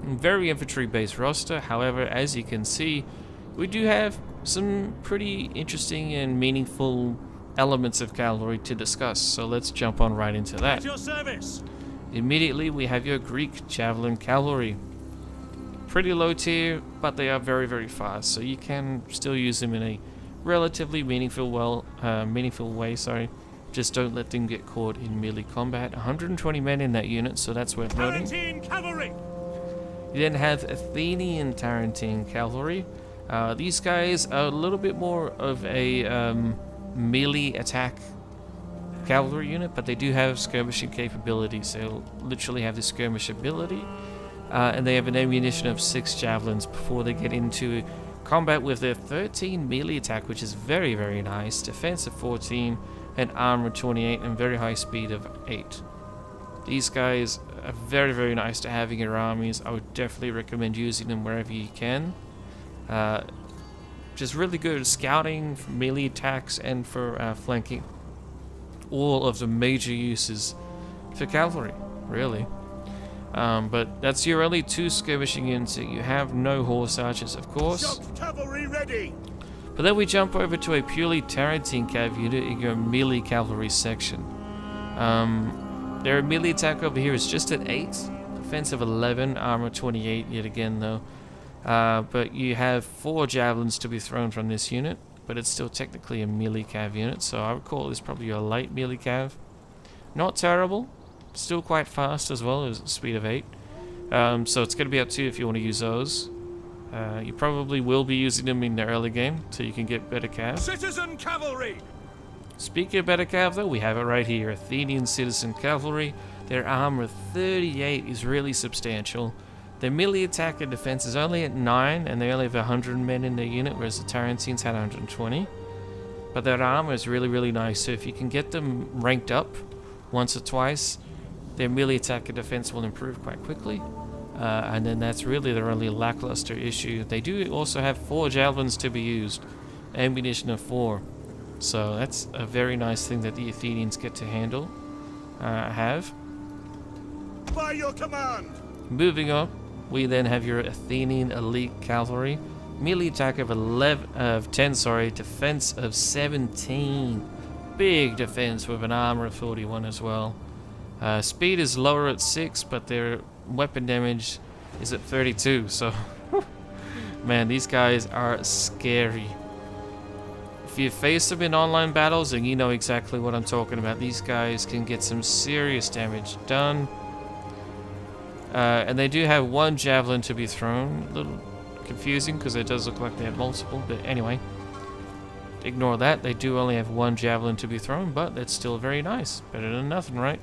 Very infantry based roster. However, as you can see, we do have some pretty interesting and meaningful elements of cavalry to discuss. So let's jump on right into that. At your service. Immediately we have your Greek javelin cavalry. Pretty low tier, but they are very, very fast. So you can still use them in a relatively meaningful way. Just don't let them get caught in melee combat. 120 men in that unit, so that's worth noting. Tarentine cavalry. You then have Athenian Tarentine cavalry. These guys are a little bit more of a melee attack cavalry unit, but they do have skirmishing capabilities. They'll literally have the skirmish ability, and they have an ammunition of 6 javelins before they get into combat with their 13 melee attack, which is very, very nice. Defense of 14. And armor 28 and very high speed of 8. These guys are very, very nice to have in your armies. I would definitely recommend using them wherever you can. Just really good at scouting, for melee attacks, and for flanking. All of the major uses for cavalry, really. But that's your only 2 skirmishing units. You have no horse archers, of course. Shock cavalry ready. But then we jump over to a purely Tarentine cav unit in your melee cavalry section. Their melee attack over here is just at 8, defense of 11, armor 28 yet again though. But you have 4 javelins to be thrown from this unit, but it's still technically a melee cav unit, so I would call this probably your light melee cav. Not terrible, still quite fast as well, as speed of 8. So it's going to be up to you if you want to use those. You probably will be using them in the early game, so you can get better cav. Citizen cavalry. Speaking of better cav though, we have it right here. Athenian citizen cavalry. Their armor 38 is really substantial. Their melee attack and defense is only at 9, and they only have 100 men in their unit, whereas the Tarentines had 120. But their armor is really, really nice, so if you can get them ranked up once or twice, their melee attack and defense will improve quite quickly. And then that's really their only lackluster issue. They do also have 4 javelins to be used, ammunition of 4. So that's a very nice thing that the Athenians get to handle, have. By your command. Moving up, we then have your Athenian elite cavalry. Melee attack of 10, defense of 17. Big defense with an armor of 41 as well. Speed is lower at 6, but their weapon damage is at 32, so man, these guys are scary. If you face them in online battles, and you know exactly what I'm talking about, these guys can get some serious damage done. And they do have 1 javelin to be thrown. A little confusing because it does look like they have multiple, but anyway, ignore that. They do only have 1 javelin to be thrown, but that's still very nice. Better than nothing, right?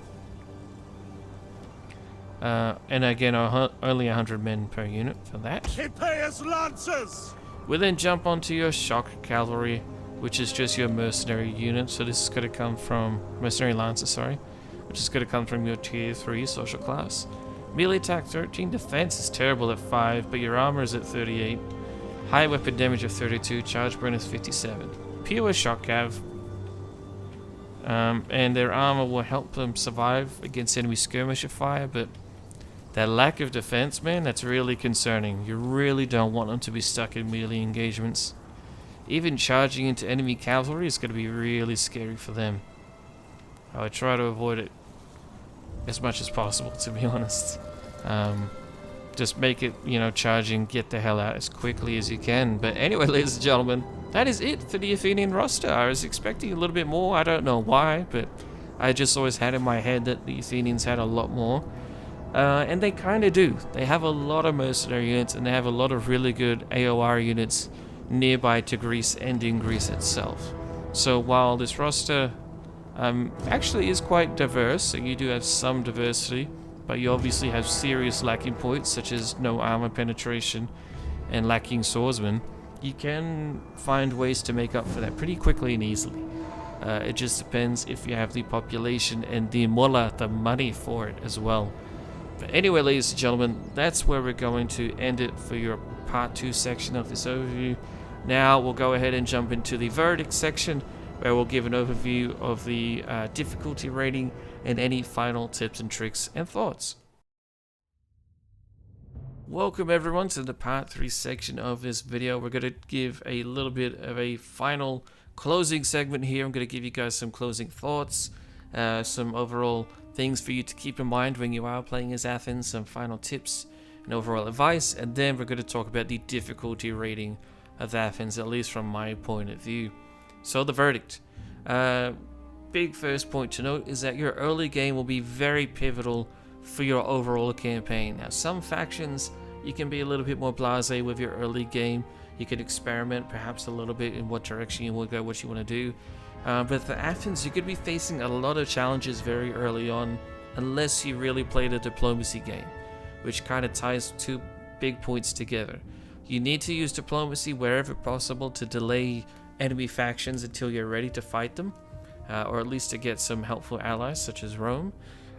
And again, only 100 men per unit for that. Hippeus lancers. We then jump onto your shock cavalry, which is just your mercenary unit. So this is going to come from mercenary lancers, which is going to come from your tier 3 social class. Melee attack 13, defense is terrible at 5, but your armor is at 38. High weapon damage of 32, charge bonus 57. Pure shock cav. And their armor will help them survive against enemy skirmisher fire, but that lack of defense, man, that's really concerning. You really don't want them to be stuck in melee engagements. Even charging into enemy cavalry is going to be really scary for them. I would try to avoid it as much as possible, to be honest. Just make it, charging, get the hell out as quickly as you can. But anyway, ladies and gentlemen, that is it for the Athenian roster. I was expecting a little bit more. I don't know why, but I just always had in my head that the Athenians had a lot more. And they kind of do. They have a lot of mercenary units, and they have a lot of really good AOR units nearby to Greece and in Greece itself. So while this roster actually is quite diverse, so you do have some diversity, but you obviously have serious lacking points such as no armor penetration and lacking swordsmen, you can find ways to make up for that pretty quickly and easily. It just depends if you have the population and the mola, the money for it as well. But anyway, ladies and gentlemen, that's where we're going to end it for your part 2 section of this overview. Now we'll go ahead and jump into the verdict section, where we'll give an overview of the difficulty rating and any final tips and tricks and thoughts. Welcome everyone to the part 3 section of this video. We're going to give a little bit of a final closing segment here. I'm going to give you guys some closing thoughts, some overall things for you to keep in mind when you are playing as Athens, some final tips and overall advice, and then we're going to talk about the difficulty rating of Athens, at least from my point of view. So the verdict. Big first point to note is that your early game will be very pivotal for your overall campaign. Now some factions you can be a little bit more blasé with your early game. You can experiment perhaps a little bit in what direction you will go, what you want to do. But for Athens, you could be facing a lot of challenges very early on unless you really play the diplomacy game, which kind of ties 2 big points together. You need to use diplomacy wherever possible to delay enemy factions until you're ready to fight them, or at least to get some helpful allies such as Rome.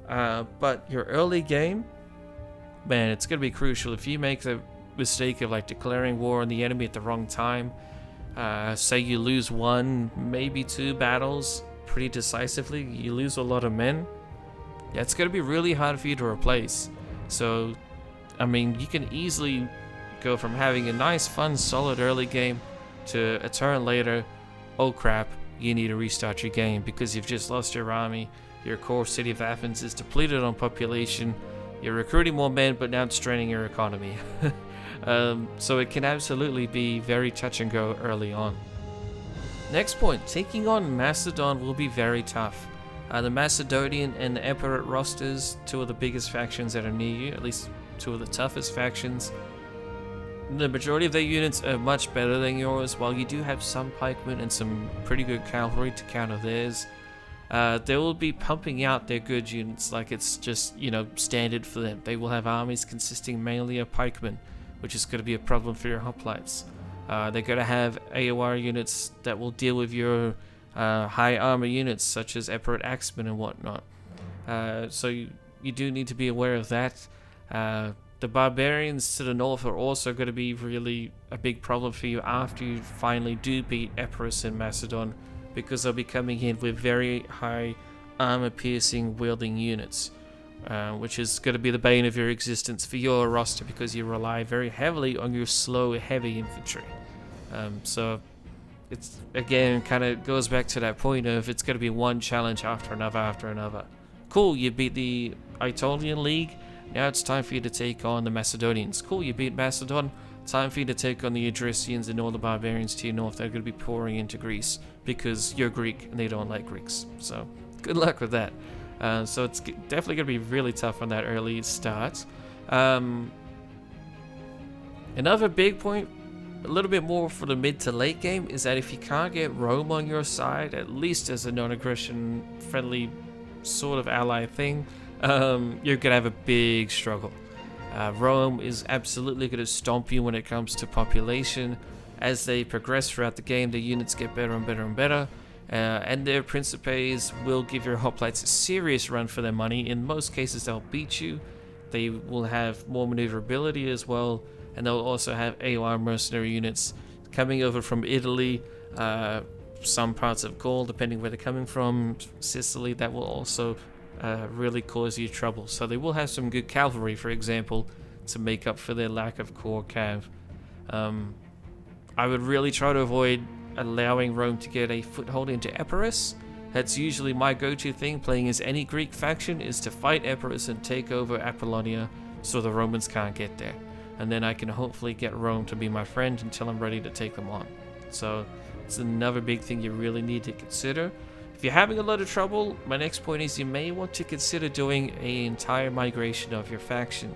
But your early game, man, it's going to be crucial. If you make the mistake of like declaring war on the enemy at the wrong time, say you lose 1, maybe 2 battles pretty decisively, you lose a lot of men, it's going to be really hard for you to replace. So I mean, you can easily go from having a nice fun solid early game to a turn later, oh crap, you need to restart your game because you've just lost your army, your core city of Athens is depleted on population, you're recruiting more men but now it's straining your economy. So it can absolutely be very touch and go early on. Next point, taking on Macedon will be very tough. The Macedonian and the Emperor rosters, 2 of the biggest factions that are near you, at least 2 of the toughest factions. The majority of their units are much better than yours, while you do have some pikemen and some pretty good cavalry to counter theirs. They will be pumping out their good units like it's just, standard for them. They will have armies consisting mainly of pikemen, which is going to be a problem for your hoplites. They're going to have AOR units that will deal with your high armor units, such as Emperor Axemen and whatnot. So you do need to be aware of that. The barbarians to the north are also going to be really a big problem for you after you finally do beat Epirus and Macedon, because they'll be coming in with very high armor-piercing wielding units, which is going to be the bane of your existence for your roster because you rely very heavily on your slow, heavy infantry. So it's, again, kind of goes back to that point of it's going to be one challenge after another. Cool, you beat the Aetolian League, now it's time for you to take on the Macedonians. Cool, you beat Macedon, time for you to take on the Odrysians and all the barbarians to your north that are going to be pouring into Greece because you're Greek and they don't like Greeks. So good luck with that. So it's definitely going to be really tough on that early start. Another big point, a little bit more for the mid to late game, is that if you can't get Rome on your side, at least as a non-aggression friendly sort of ally thing, you're going to have a big struggle. Rome is absolutely going to stomp you when it comes to population. As they progress throughout the game, the units get better and better and better. And their Principes will give your hoplites a serious run for their money. In most cases, they'll beat you. They will have more maneuverability as well. And they'll also have AOR mercenary units coming over from Italy, some parts of Gaul, depending where they're coming from, Sicily, that will also really cause you trouble. So they will have some good cavalry, for example, to make up for their lack of core cav. I would really try to avoid allowing Rome to get a foothold into Epirus. That's usually my go-to thing, playing as any Greek faction, is to fight Epirus and take over Apollonia so the Romans can't get there. And then I can hopefully get Rome to be my friend until I'm ready to take them on. So it's another big thing you really need to consider. If you're having a lot of trouble, my next point is you may want to consider doing an entire migration of your faction.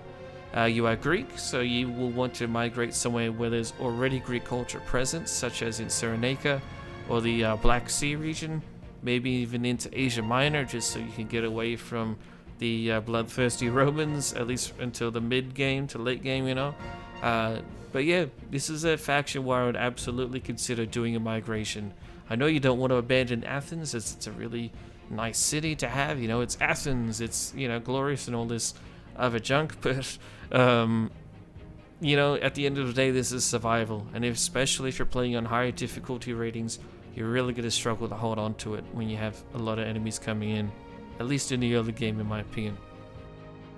You are Greek, so you will want to migrate somewhere where there's already Greek culture present, such as in Cyrenaica or the Black Sea region, maybe even into Asia Minor, just so you can get away from the bloodthirsty Romans, at least until the mid-game to late game, But yeah, this is a faction where I would absolutely consider doing a migration. I know you don't want to abandon Athens, as it's a really nice city to have, it's Athens, it's, glorious and all this other junk, but, at the end of the day, this is survival, and especially if you're playing on higher difficulty ratings, you're really going to struggle to hold on to it when you have a lot of enemies coming in, at least in the early game, in my opinion.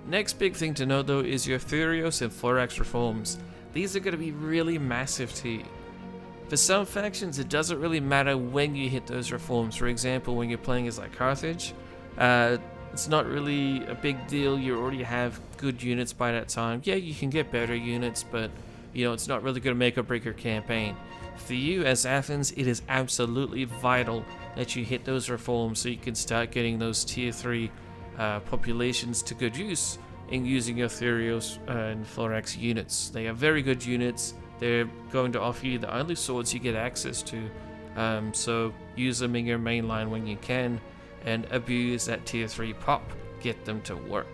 Next big thing to note, though, is your Thurios and Florax reforms. These are going to be really massive to you. For some factions, it doesn't really matter when you hit those reforms. For example, when you're playing as like Carthage, it's not really a big deal. You already have good units by that time. Yeah, you can get better units, but it's not really going to make or break your campaign. For you as Athens, it is absolutely vital that you hit those reforms so you can start getting those tier 3 populations to good use in using your Thurios and Florax units. They are very good units. They're going to offer you the only swords you get access to, so use them in your main line when you can, and abuse that tier 3 pop. Get them to work.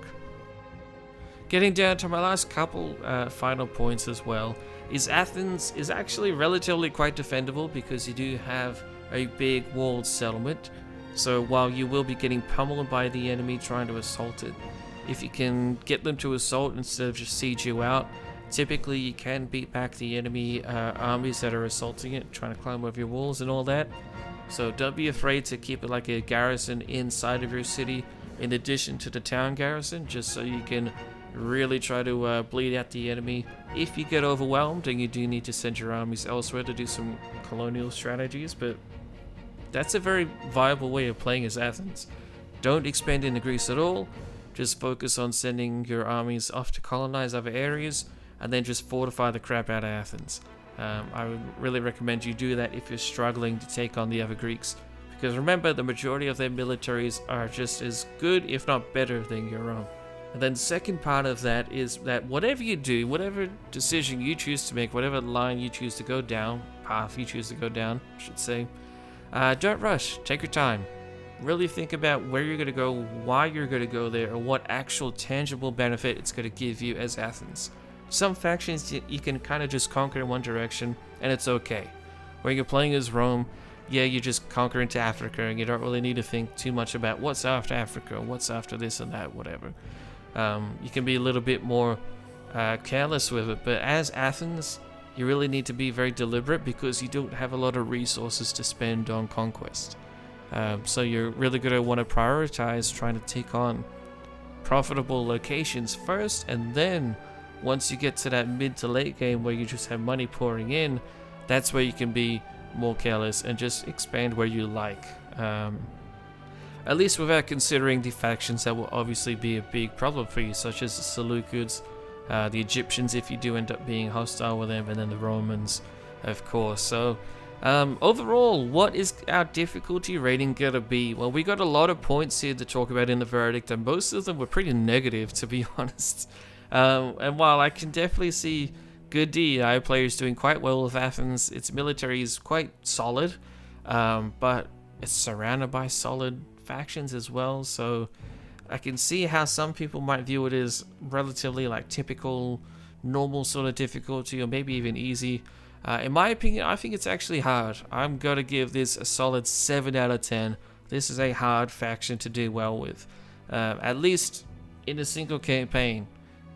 Getting down to my last couple final points as well, is Athens is actually relatively quite defendable because you do have a big walled settlement. So while you will be getting pummeled by the enemy trying to assault it, if you can get them to assault instead of just siege you out, typically you can beat back the enemy armies that are assaulting it, trying to climb over your walls and all that. So don't be afraid to keep it like a garrison inside of your city in addition to the town garrison, just so you can really try to bleed out the enemy. If you get overwhelmed and you do need to send your armies elsewhere to do some colonial strategies, but that's a very viable way of playing as Athens. Don't expand into Greece at all, just focus on sending your armies off to colonize other areas, and then just fortify the crap out of Athens. I would really recommend you do that if you're struggling to take on the other Greeks, because remember, the majority of their militaries are just as good, if not better, than your own. And then the second part of that is that whatever you do, whatever decision you choose to make, whatever line you choose to go down, path you choose to go down, I should say, don't rush. Take your time. Really think about where you're going to go, why you're going to go there, or what actual tangible benefit it's going to give you as Athens. Some factions you can kind of just conquer in one direction, and it's okay. When you're playing as Rome, yeah, you just conquer into Africa, and you don't really need to think too much about what's after Africa, what's after this and that, whatever. You can be a little bit more careless with it, but as Athens, you really need to be very deliberate because you don't have a lot of resources to spend on conquest. So you're really going to want to prioritize trying to take on profitable locations first, and then once you get to that mid to late game where you just have money pouring in, that's where you can be more careless and just expand where you like. At least without considering the factions that will obviously be a big problem for you, such as the Seleucids, the Egyptians if you do end up being hostile with them, and then the Romans, of course. So overall, what is our difficulty rating gonna be? Well, we got a lot of points here to talk about in the verdict, and most of them were pretty negative, to be honest. And while I can definitely see good DEI players doing quite well with Athens, its military is quite solid, but it's surrounded by solid factions as well, so I can see how some people might view it as relatively like typical, normal sort of difficulty, or maybe even easy. In my opinion, I think it's actually hard. I'm gonna give this a solid 7 out of 10. This is a hard faction to do well with, at least in a single campaign.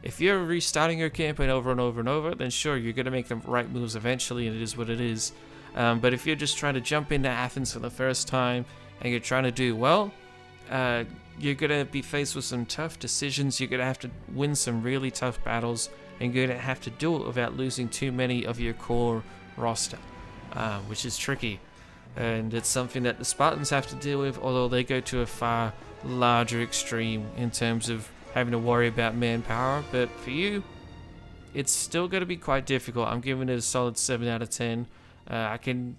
If you're restarting your campaign over and over and over, then sure, you're gonna make the right moves eventually, and it is what it is. But if you're just trying to jump into Athens for the first time and you're trying to do well, you're gonna be faced with some tough decisions. You're gonna have to win some really tough battles, and you're gonna have to do it without losing too many of your core roster, which is tricky. And it's something that the Spartans have to deal with, although they go to a far larger extreme in terms of having to worry about manpower. But for you, it's still going to be quite difficult. I'm giving it a solid 7 out of 10. I can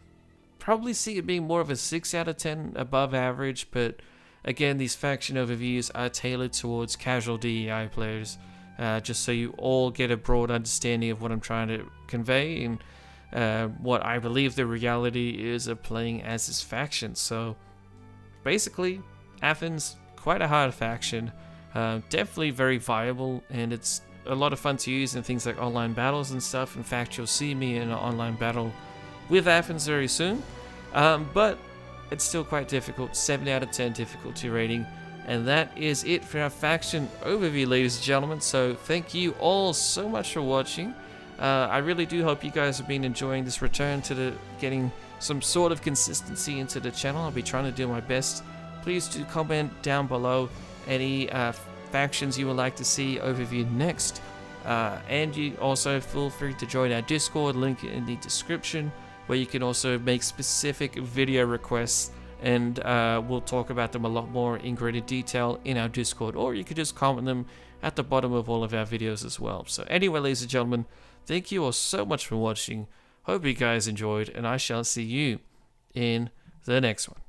probably see it being more of a 6 out of 10 above average, but again, these faction overviews are tailored towards casual DEI players, just so you all get a broad understanding of what I'm trying to convey and what I believe the reality is of playing as this faction. So basically, Athens, quite a hard faction, definitely very viable, and it's a lot of fun to use in things like online battles and stuff. In fact, you'll see me in an online battle with Athens very soon, but it's still quite difficult. 7 out of 10 difficulty rating. And that is it for our faction overview, ladies and gentlemen. So thank you all so much for watching. I really do hope you guys have been enjoying this return to getting some sort of consistency into the channel. I'll be trying to do my best. Please do comment down below any factions you would like to see overviewed next, and you also feel free to join our Discord, link in the description, where you can also make specific video requests, and we'll talk about them a lot more in greater detail in our Discord, or you could just comment them at the bottom of all of our videos as well. So anyway, ladies and gentlemen, thank you all so much for watching. Hope you guys enjoyed, and I shall see you in the next one.